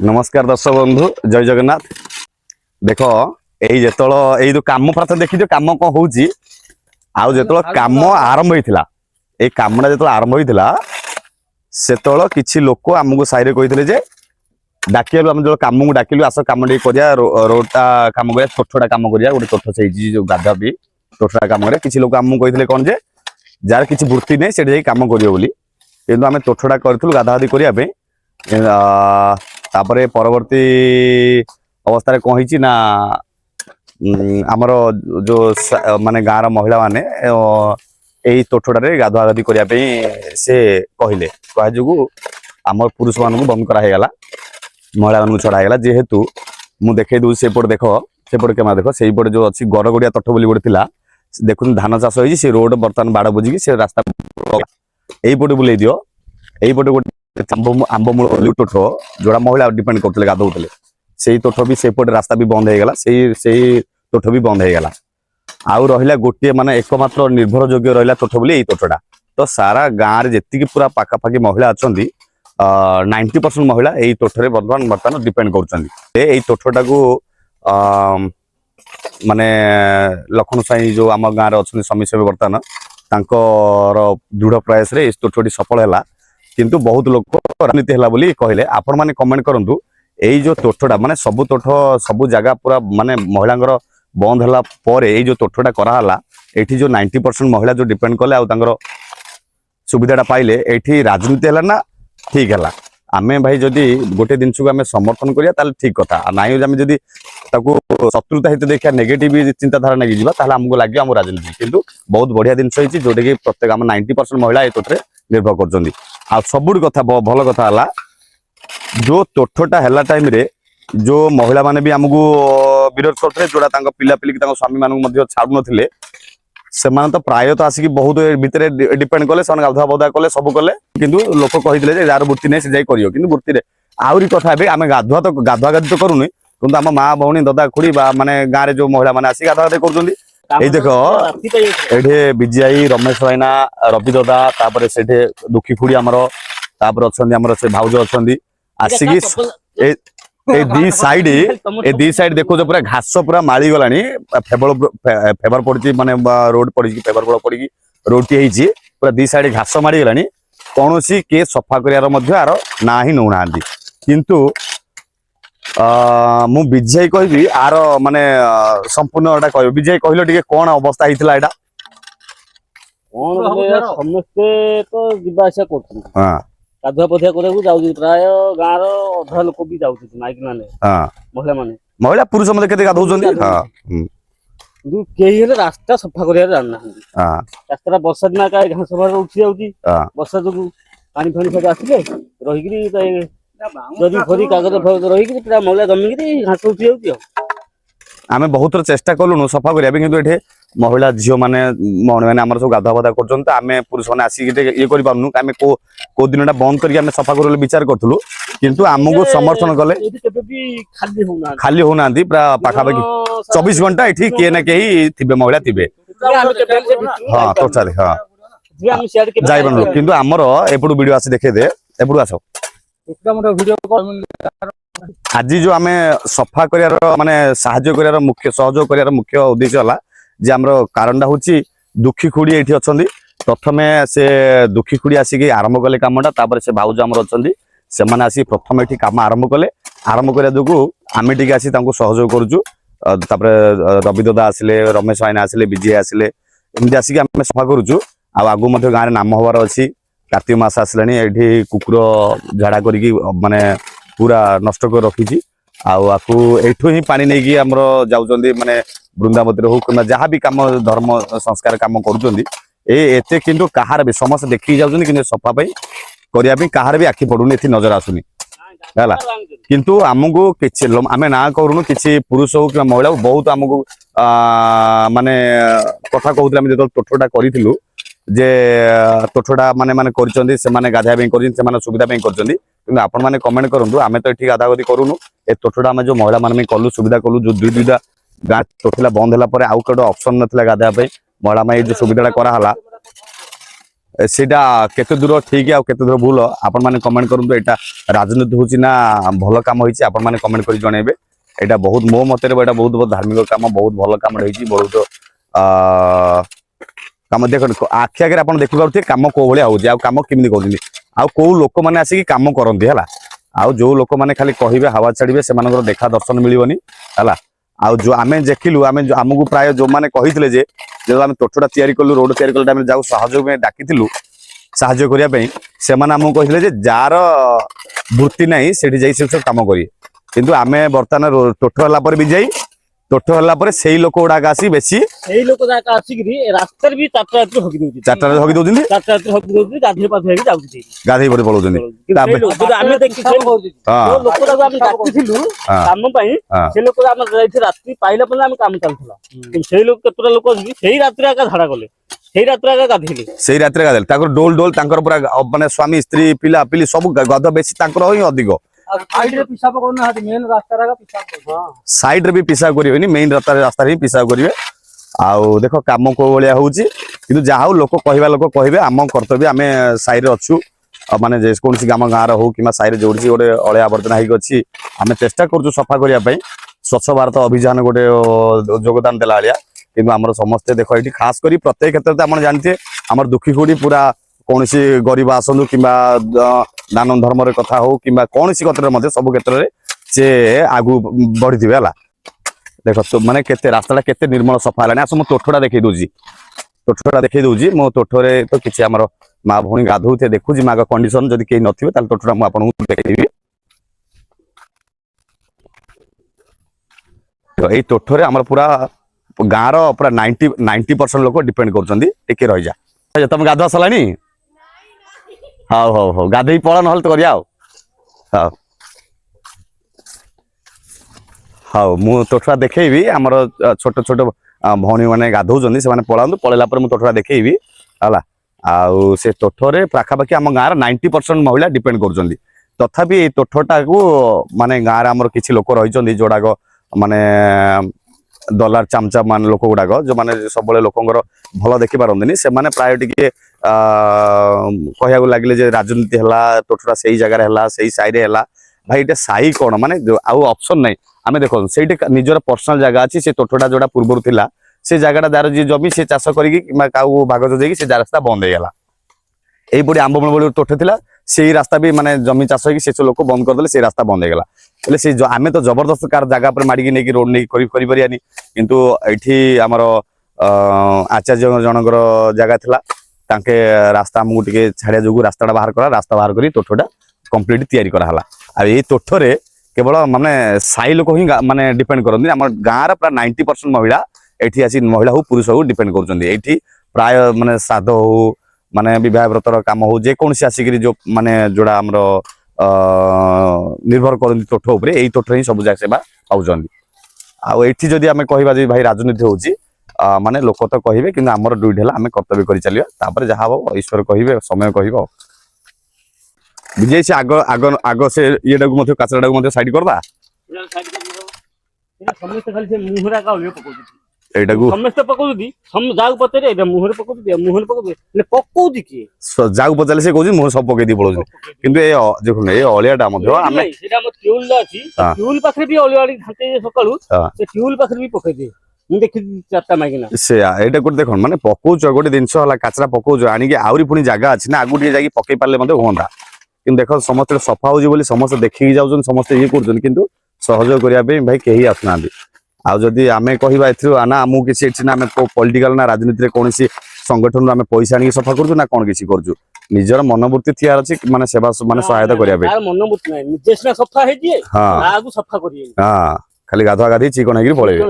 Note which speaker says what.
Speaker 1: नमस्कार दर्शक बंधु जय जगन्नाथ। देख यही जो जो कम प्रथ देखी कम कौन हो कम आरंभ होता ये कमटा जो आरंभ होता से किसी लोक आमको साइड कहते डाकिलु आम जो कम को डाकिलु आस कम कर रोडटा कम कर तोठटा कम कर गोटे तोठ से जो गाधा भी तोठटा कम कर किसी लोक आमको कहते कौन जे जार किसी वृत्ति नहीं से कम कर आम तोठटा करूँ गाधागाधि करने तापरे परवर्ती अवस्था कौन होती ना आमर जो माने गाँव महिला माने यही तोठटारे गाधुआगाधि करने से कहले कह जो आम पुरुष मान बंद कराला महिला मान छड़ाला जेहेतु मु देखे दूँ सेपट देख सेपट कैमेरा देख से पटे जो अच्छी गरगड़िया तोठ बोली गोटे था देखुन धान चाष हो रोड बर्तमान बाड़ बुझिकी से रास्ता यहीपटे बुले दियो यहीपटे गोटे आंबमूल तोठ जोड़ा महिला डिपेंड करते गाधौले से तोठ भी सेपटे रास्ता भी बंद होगा से तोठ भी बंद होगा आउ रहा गोटे माने एकमात्र निर्भर योग्य रहा तोठ बोली यही तोठटा तो सारा गाँव में जी पूरा पाखापाखि महिला अच्छा 90% महिला यही तोठरे बर्तमान डिपेंड कर तोठटा को माने लखन साई जो आम गाँव में अच्छा समीर सेवी बर्तमान दृढ़ प्रयास रे तोठटी सफल है किंतु बहुत लोग राजनीति है बोली कहले आपण मैंने कमेंट करूँ यही जो तोठटा माने सबू तोठ सबू जगह पूरा माने महिला बंद है पर यही जो तोठटा कराला ये जो 90% महिला जो डिपेंड कले सुविधाटा पाइले ये राजनीति है ना ठीक है आमे भाई जदि गोटे जिन को आम समर्थन करिया ठीक कथा नाई आम जदि शत्रुता हित देखा नेगेटिव चिंताधारा नहीं जावा आमको लगे आम राजनीति किंतु बहुत बढ़िया जिन जोटा कि प्रत्येक आम 90% महिला ये तोठरे निर्भर कर सबुठ कथा भल कथा है जो तोठटा है टाइम रे जो महिला माने भी आमको विरोध करते जोड़ा पिला पिलिक स्वामी मान छाड़ू नथिले से तो प्रायतः आसिक बहुत भितर डिपेंड कले से गाधुआ बधा कले सब कले किंतु लोक कही जार वृत्ति नहीं से कर वृत्ति में आहरी कथा आम गाधुआ तो गाधुआगाधि तो करूनी कि आम माँ भौणी ददा खुड़ी माने गाँव में जो महिला मैंने आसिक गाधुआगाधि कर देख ये विजय रमेश भाईना रवि ददा तापर से दुखी खुड़ी आमर अच्छा भाउज अच्छा आसिक दी साइड देखो जो पूरा घास पूरा माली गला फेवर पड़ी माने रोड पड़ी फेवर बड़ पड़ी रोड टी पूरा दी साइड घास मारी गला कौन सी किए सफा कर ना ही नौना किंतु मु विजय कहबी आर माने संपूर्ण कह विजय कहल टे कौन अवस्था होता है
Speaker 2: समस्ते तो जीवा आसा कर गाधुआ पधिया कर प्राय गाँव अधा लोक भी जाऊँ माइकी मैंने महिला माने
Speaker 1: महिला पुरुष मत के गाधौं
Speaker 2: कई रास्ता सफा कर जाना रास्ता वर्षा दिन का घास सफा उठी जाऊँगी वर्षा जो पानी फाणी सब आसिले रही जदि फरी कागज रही पूरा महिला जमिकी घास उठी जाऊँगी
Speaker 1: आम बहुत चेष्टा कलुनु सफा करने कि महिला झील मैंने मौणी मैंने आम सब गाधुआ बधा कर पुरुष मैंने आसिक ये करूँ आम को दिन बंद करके सफा कर विचार करूँ किंतु आमको समर्थन कले खाली होना पूरा पाखापाखि 24 घंटा ये किए ना कहीं थे महिला थे हाँ टोटाली हाँ जाइबन किंतु आमर एपटू वीडियो आसी देखे दे एपटू आस आज जो आम सफा कर माने साहाय्य कर मुख्य सहयोग कर मुख्य उद्देश्य है जे आम कारण हूँ दुखी खुड़ी ये अच्छा प्रथमे से दुखी खुड़ी आसिक आरंभ कले कमटा तापर से भाउज आमर अच्छा से मैंने आसिक प्रथम ये कम आरंभ कले आरंभ करने जो आम टे आसी सहयोग करुँ रवि ददा आसिले रमेश भाईना आसिले विजय आसिले एमती आसिक आम सफा करुँ आगु गाँव में नाम हबार अच्छी कार्तिक मास आसलानी ये कुकुर झाड़ा करी माने पूरा नष्ट कर रखी आपको ही पानी नहीं कि आमर जाऊँच माने वृंदावती हो कि जहाँ भी कम धर्म संस्कार कम करते किंतु कहार भी समस्त देखी जाऊँ कि सफापाई करने कहार भी आखि पड़ूनी ये नजर आसुनी है किंतु आमको कि आम ना करूँ कि पुरुष हो कि महिला बहुत आमको माने कथा कहते जो तोठटा करूँ जे तोठटा माने माने कर गाधा सुविधा कर आपण मैंने कमेंट करूँ आम तो ये गाधागाधि करूँ ए तोठटा आम जो महिला मान कलु सुविधा कलु जो दुईटा गाँ तोठला बंद है आउ कौटे ऑप्शन नाला गाधा महिला जो सुविधाटा कराला ସେଇଟା କେତେ ଦୂର ଠିକ ଆଉ କେତେ ଦୂର ଭୁଲ ଆପଣ ମାନେ କମେଣ୍ଟ କରନ୍ତୁ। ଏଇଟା ରାଜନୀତି ହଉଛି ନା ଭଲ କାମ ହେଇଛି ଆପଣ ମାନେ କମେଣ୍ଟ କରି ଜଣେଇବେ। ଏଇଟା ବହୁତ ମୋ ମତରେ ଏଇଟା ବହୁତ ଧାର୍ମିକ କାମ, ବହୁତ ଭଲ କାମ ହେଇଛି। ବହୁତ କାମ ଦେଖନ୍ତୁ ଆଖି ଆଗରେ ଆପଣ ଦେଖିପାରୁଥିବେ କାମ କୋଉ ଭଳିଆ ହଉଛି ଆଉ କାମ କେମିତି କରୁଛନ୍ତି ଆଉ କୋଉ ଲୋକମାନେ ଆସିକି କାମ କରନ୍ତି ହେଲା। ଆଉ ଯୋଉ ଲୋକମାନେ ଖାଲି କହିବେ ହାୱା ଛାଡିବେ ସେମାନଙ୍କର ଦେଖା ଦର୍ଶନ ମିଳିବନି ହେଲା। ଆଉ ଯୋଉ ଆମେ ଦେଖିଲୁ ଆମକୁ ପ୍ରାୟ ଯୋଉମାନେ କହିଥିଲେ ଯେ ଆମେ ତୋଠଟା ତିଆରି କଲୁ ରୋଡ ତିଆରି କଲୁ ଆମେ ଯାଉ ସହଯୋଗ ପାଇଁ ଡାକିଥିଲୁ ସାହାଯ୍ୟ କରିବା ପାଇଁ, ସେମାନେ ଆମକୁ କହିଥିଲେ ଯେ ଯାହାର ବୃତ୍ତି ନାହିଁ ସେଠି ଯାଇ ସେ ସବୁ କାମ କରିବେ। କିନ୍ତୁ ଆମେ ବର୍ତ୍ତମାନ ତୋଠ ହେଲା ପରେ ବି ଯାଇ ତୋଠ ହେଲା ପରେ ସେଇ ଲୋକ ଗୁଡାକ ଆସି ବେଶୀ
Speaker 2: ସେଇ ଲୋକ ଯାକ ଆସିକିରି ରାସ୍ତାରେ ବି ଚାରିଟା ରାତିରେ ହଗି ଦଉଛନ୍ତି।
Speaker 1: ଚାରିଟାରେ ହଗି ଦଉଛନ୍ତି,
Speaker 2: ଚାରିଟା ରାତିରେ ହଗି ଦଉଛନ୍ତି, ଗାଧୋଇ ପାଧୋଇ ହେଇକି ଯାଉଛନ୍ତି,
Speaker 1: ଗାଧେଇ ପଡି ପଳଉଛନ୍ତି।
Speaker 2: ଆମେ ଦେଖିଛୁ ଲୋକଟାକୁ ଆମେ ଡାକିଥିଲୁ କାମ ପାଇଁ, ସେ ଲୋକ ଆମେ ଯାଇଥିଲୁ ରାତି ପାଇଲା ପରେ ଆମେ କାମ ଚାଲିଥିଲା। ସେଇ ଲୋକ କେତେଟା ଲୋକ ଅଛନ୍ତି ସେଇ ରାତିରେ ଆକା ଝାଡା ଗଲେ, ସେଇ ରାତିରେ ଆକା ଗାଧେଇଲେ,
Speaker 1: ସେଇ ରାତିରେ ଗାଧେଇଲେ। ତାଙ୍କର ଡୋଲ ଡୋଲ ତାଙ୍କର ପୁରା ମାନେ ସ୍ୱାମୀ ସ୍ତ୍ରୀ ପିଲା ପିଲି ସବୁ ଗଧ ବେଶୀ ତାଙ୍କର ହିଁ ଅଧିକ।
Speaker 2: ସାଇଡରେ ପିସାବ କରୁନାହାନ୍ତି, ମେନ୍ ରାସ୍ତାରେ
Speaker 1: ସାଇଡରେ ବି ପିସାବ କରିବେନି, ମେନ୍ ରାସ୍ତାରେ ହିଁ ପିସାବ କରିବେ। ଆଉ ଦେଖ କାମ କୋଉ ଭଳିଆ ହଉଛି। କିନ୍ତୁ ଯାହା ହଉ ଲୋକ କହିବେ, ଆମ କର୍ତ୍ତବ୍ୟ ଆମେ ସାହିରେ ଅଛୁ ମାନେ ଯେକୌଣସି ଆମ ଗାଁର ହଉ କିମ୍ବା ସାହିରେ ଯୋଉଠି ଗୋଟେ ଅଳିଆ ଆବର୍ଜନା ହେଇକି ଅଛି ଆମେ ଚେଷ୍ଟା କରୁଛୁ ସଫା କରିବା ପାଇଁ। ସ୍ୱଚ୍ଛ ଭାରତ ଅଭିଯାନ ଗୋଟେ ଯୋଗଦାନ ଦେଲା ଭଳିଆ। କିନ୍ତୁ ଆମର ସମସ୍ତେ ଦେଖ ଏଇଠି ଖାସ କରି ପ୍ରତ୍ୟେକ କ୍ଷେତ୍ରରେ ଆପଣ ଜାଣିଥିବେ ଆମର ଦୁଃଖୀ କୋଉଠି ପୁରା କୌଣସି ଗରିବ ଆସନ୍ତୁ କିମ୍ବା ଦାନ ଧର୍ମରେ କଥା ହଉ କିମ୍ବା କୌଣସି କ୍ଷେତ୍ରରେ ମଧ୍ୟ ସବୁ କ୍ଷେତ୍ରରେ ସେ ଆଗକୁ ବଢିଥିବେ ହେଲା। ଦେଖ ମାନେ କେତେ ରାସ୍ତାଟା କେତେ ନିର୍ମଳ ସଫା ହେଲାଣି। ଆସ ମୁଁ ତୋଠଟା ଦେଖେଇ ଦଉଛି, ମୋ ତୋଠରେ ତ କିଛି ଆମର ମା ଭଉଣୀ ଗାଧଉଥିବେ ଦେଖୁଛି ମାଗ କଣ୍ଡିସନ। ଯଦି କେହି ନଥିବେ ତାହେଲେ ତୋଠଟା ମୁଁ ଆପଣଙ୍କୁ ଦେଖେଇଦେବି। ଏଇ ତୋଠରେ ଆମର ପୁରା ଗାଁର ପୁରା 90% ଲୋକ ଡିପେଣ୍ଡ କରୁଛନ୍ତି। ଟିକେ ରହିଯା, ତମେ ଗାଧୁଆ ସରିଲାଣି? ହଉ ଗାଧେଇ ପଳ ନହେଲେ ତ କରିବା ଆଉ। ହଉ ମୁଁ ତୋଠଟା ଦେଖେଇବି। ଆମର ଛୋଟ ଛୋଟ ଭଉଣୀ ମାନେ ଗାଧଉଛନ୍ତି, ସେମାନେ ପଳାନ୍ତୁ, ପଳେଇଲା ପରେ ମୁଁ ତୋଠଟା ଦେଖେଇବି ହେଲା। ଆଉ ସେ ତୋଠରେ ପାଖାପାଖି ଆମ ଗାଁର 90% ମହିଳା ଡିପେଣ୍ଡ କରୁଛନ୍ତି। ତଥାପି ଏଇ ତୋଠଟାକୁ ମାନେ ଗାଁରେ ଆମର କିଛି ଲୋକ ରହିଛନ୍ତି ଯୋଉଡାକ ମାନେ ଦଲାର ଚାମଚା ମାନେ ଲୋକ ଗୁଡାକ ଯୋଉମାନେ ସବୁବେଳେ ଲୋକଙ୍କର ଭଲ ଦେଖିପାରନ୍ତିନି, ସେମାନେ ପ୍ରାୟ ଟିକେ କହିବାକୁ ଲାଗିଲେ ଯେ ରାଜନୀତି ହେଲା, ତୋଠଟା ସେଇ ଜାଗାରେ ହେଲା, ସେଇ ସାହିରେ ହେଲା। ଭାଇ ଏଇଟା ସାହି କଣ ମାନେ ଆଉ ଅପସନ ନାହିଁ। ଆମେ ଦେଖନ୍ତୁ ସେଇଠି ନିଜର ପର୍ସନାଲ ଜାଗା ଅଛି। ସେ ତୋଠଟା ଯୋଉଟା ପୂର୍ବରୁ ଥିଲା ସେ ଜାଗାଟା ଯାର ଯିଏ ଜମି ସେ ଚାଷ କରିକି କିମ୍ବା କାହାକୁ ଭାଗ ଦେଇକି ସେ ରାସ୍ତା ବନ୍ଦ ହେଇଗଲା। এইপରି ଆମ୍ବବଣ ଭଳି ତୋଠ ଥିଲା, ସେଇ ରାସ୍ତା ବି ମାନେ ଜମି ଚାଷ ହେଇକି ସେ ଲୋକ ବନ୍ଦ କରିଦେଲେ, ସେଇ ରାସ୍ତା ବନ୍ଦ ହେଇଗଲା। ହେଲେ ସେ ଆମେ ତ ଜବରଦସ୍ତ କାହାର ଜାଗା ଉପରେ ମାଡ଼ିକି ନେଇକି ରୋଡ ନେଇକି କରିପାରିବାନି। କିନ୍ତୁ ଏଇଠି ଆମର ଆଚାର୍ଯ୍ୟ ଜଣଙ୍କର ଜାଗା ଥିଲା, ତାଙ୍କେ ରାସ୍ତା ଆମକୁ ଟିକେ ଛାଡିଆ ଯୋଗୁଁ ରାସ୍ତାଟା ବାହାର କଲା, ରାସ୍ତା ବାହାର କରି ତୋଠଟା କମ୍ପ୍ଲିଟ ତିଆରି କରାହେଲା। ଆଉ ଏଇ ତୋଠରେ କେବଳ ମାନେ ସାହି ଲୋକ ହିଁ ମାନେ ଡିପେଣ୍ଡ କରନ୍ତି। ଆମର ଗାଁର ପ୍ରାୟ 90% ମହିଳା ଏଠି ଆସି ମହିଳା ହଉ ପୁରୁଷ ହଉ ଡିପେଣ୍ଡ କରୁଛନ୍ତି। ଏଇଠି ପ୍ରାୟ ମାନେ ଶ୍ରାଦ୍ଧ ହଉ ମାନେ ବିବାହ ବ୍ରତର କାମ ହଉ ଯେକୌଣସି ଆସିକିରି ଯୋଉ ମାନେ ଯୋଉଟା ଆମର ନିର୍ଭର କରନ୍ତି ତୋଠ ଉପରେ, ଏଇ ତୋଠରେ ହିଁ ସବୁ ସେବା ପାଉଛନ୍ତି। ଆଉ ଏଇଠି ଯଦି ଆମେ କହିବା ଯେ ଭାଇ ରାଜନୀତି ହଉଛି ମାନେ ଲୋକ ତ କହିବେ, କିନ୍ତୁ ଆମର ଡ୍ୟୁଟି ହେଲା ଆମେ କର୍ତ୍ତବ୍ୟ କରି ଚାଲିବା। ତାପରେ ଯାହା ହବ ଈଶ୍ୱର କହିବେ, ସମୟ କହିବ। ବୁଝେଇ ସେ ଆଗ ସେ ଇଏଟାକୁ ମଧ୍ୟ କାଚରାଟାକୁ ମଧ୍ୟ ସାଇଡ କରିଦା।
Speaker 2: ସମସ୍ତେ ଖାଲି ସେ ମୁହଁରେ ପକଉଛନ୍ତି,
Speaker 1: এইটাকু
Speaker 2: ସମସ୍ତେ ପକଉଛନ୍ତି। ଯାହାକୁ ପଚାରେ ଏଇଟା ମୁହଁରେ ପକଉଛନ୍ତି, ମୁହଁରେ ପକଉଛନ୍ତି, ହେଲେ ପକଉଛି କିଏ?
Speaker 1: ଯାହାକୁ ପଚାରିଲେ ସେ କହୁଛି ମୁଁ ସବୁ ପକେଇ ଦେଇ ପଳଉଛି। କିନ୍ତୁ ଏ ଦେଖୁନ ଏଇ ଅଳିଆଟା ମଧ୍ୟ ଆମେ
Speaker 2: ସେଇଟା ଆମ ଟ୍ୟୁଲ ଅଛି, ଟ୍ୟୁଲ ପାଖରେ ବି ଅଳିଆ ଘାଣ୍ଟେ ସକାଳୁ ସେ ଟ୍ୟୁଲ ପାଖରେ ବି ପକେଇଦିଏ। ମୁଁ ଦେଖିଛି 4ଟା ମାଗିନା।
Speaker 1: ସେଇଆ ଏଇଟା ଗୋଟେ ଦେଖ ମାନେ ପକଉଛ ଗୋଟେ ଜିନିଷ ହେଲା, କାଚରା ପକଉଛ ଆଣିକି ଆହୁରି ପୁଣି ଜାଗା ଅଛି ନା, ଆଗକୁ ଟିକେ ଯାଇକି ପକେଇ ପାରିଲେ ମଧ୍ୟ ହୁଅନ୍ତା। କିନ୍ତୁ ଦେଖ ସମସ୍ତେ ସଫା ହଉଛି ବୋଲି ସମସ୍ତେ ଦେଖିକି ଯାଉଛନ୍ତି, ସମସ୍ତେ ଇଏ କରୁଛନ୍ତି, କିନ୍ତୁ ସହଯୋଗ କରିବା ପାଇଁ ଭାଇ କେହି ଆସୁନାହାନ୍ତି। ଆଉ ଯଦି ଆମେ କହିବା ଏଥିରୁ ନା ଆମକୁ କିଛି ଏଠି ନା ଆମେ ପଲିଟିକାଲ ନା ରାଜନୀତିରେ କୌଣସି ସଂଗଠନରୁ ଆମେ ପଇସା ଆଣିକି ସଫା କରୁଛୁ ନା କଣ କିଛି କରୁଛୁ, ନିଜର ମନୋବୃତ୍ତି ଥିବାର ଅଛି ମାନେ ସେବା ମାନେ ସହାୟତା କରିବା ପାଇଁ।
Speaker 2: ମନୋବୃତ୍ତି ନାହିଁ, ନିଜେ ସିନା ସଫା ହେଇଯିଏ, କାହାକୁ ସଫା କରିବେନି।
Speaker 1: ଖାଲି ଗାଧୁଆ ଗାଧି ଚିକଣ ହେଇକି ପଳେଇବେ।